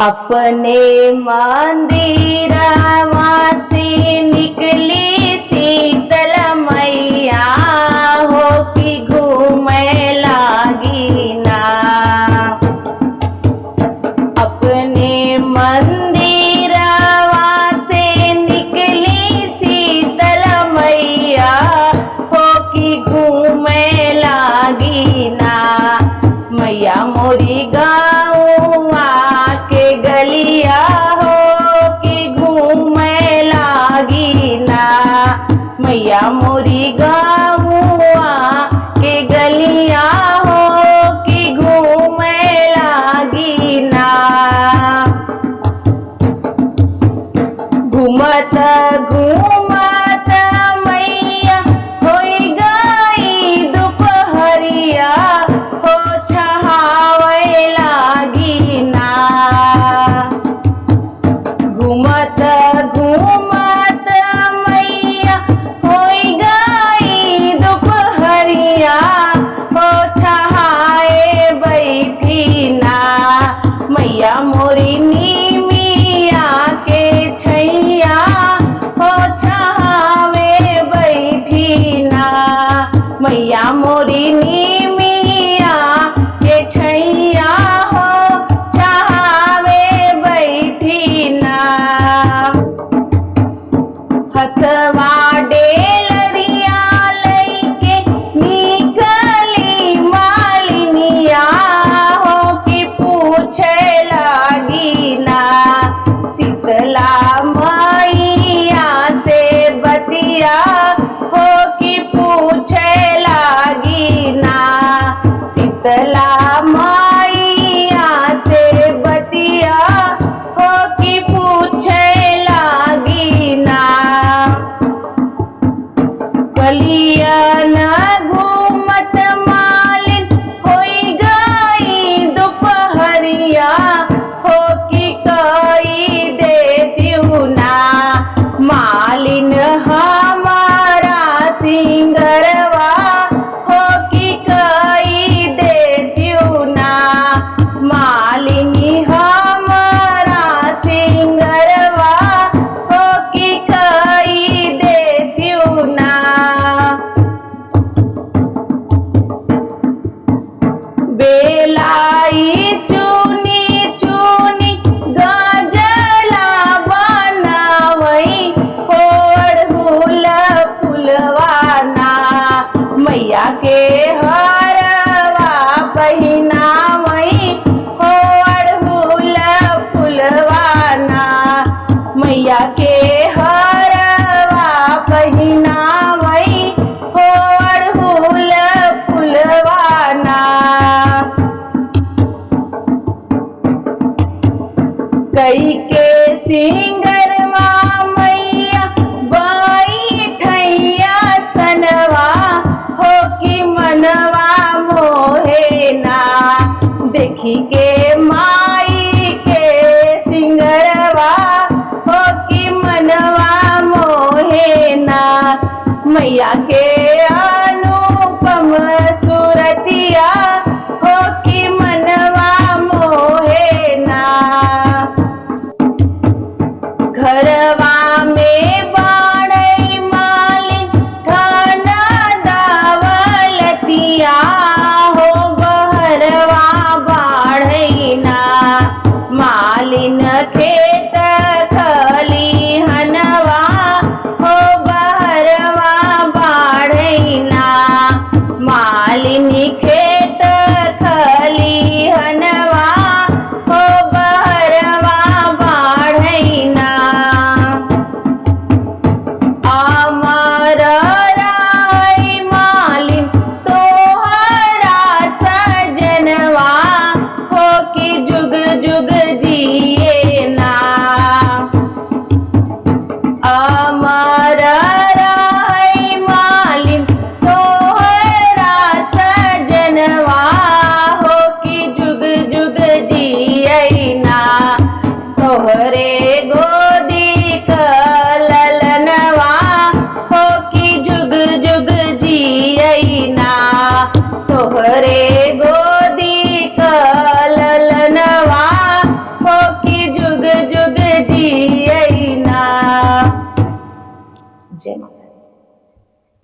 अपने मंदिरवा से निकली शीतल मैया हो कि घूमे लागी ना। अपने मंदिरवा से निकली शीतल मैया हो कि घूमे लागी ना। मैया मोरी गाँवा के गलिया हो कि घूमे लागी ना। मैया मोरी गाँवा के गलिया हो कि घूमे लागी ना। घूमत घूमत मैया होई गई दोपहरिया हो छहावे लागी ना। घूमत घूमत मैया होई गई दोपहरिया हो छहाए बैठी ना। मैया मोरी नीमिया के छैया हो छहावे बैठी ना। मैया मोरी नीमिया के छैया हो छहावे बैठी ना। हथवा डेलरिया लइके निकली मालिनिया हो कि पूछे लागी ना। शीतला मैया से बतिया हो कि पूछे लागी ना। शीतला मैया से बतिया हो कि पूछे लागी ना। कलिया न घूमत मालिन होई गई दोपहरिया हो कि कई देतियु ना। मालिन हमारा सिंगरवा हो कि कई देतियु ना। मालिनी हमारा सिंगरवा हो कि कई देतियु ना। बेलाई चुनी चुनी गजला बनावई होड़ फुलवाना। मैया के हरवा पहिनावई होड़ फुलवाना। मैया के हरवा पहिनावई होड़ फुलवाना। कई के सिंगरवा मैया बैठैया सनवा हो कि मनवा मोहे ना। देखी के माई के सिंगरवा हो कि मनवा मोहे ना। मैया के अनुपम सूरतिया हो कि मनवा मोहे ना। घरवा में बाड़ई मालिन खाना दावलतिया हो बहरवा बाढ़ई ना। मालिन खेत खलिहनवा हो बहरवा बाढ़ई ना। मालिनी खेत खलिहनवा हो बहरवा बाढ़ई ना। अमर राई मालिन तोहरा सजनवा हो कि जुग जुग जिए ना। अमर राई मालिन तोहरा सजनवा हो कि जुग जुग जिए ना। तोहरे गोदी कललनवा हो कि जुग जुग जिए ना। तोहरे गोदी कललनवा हो कि जय माता।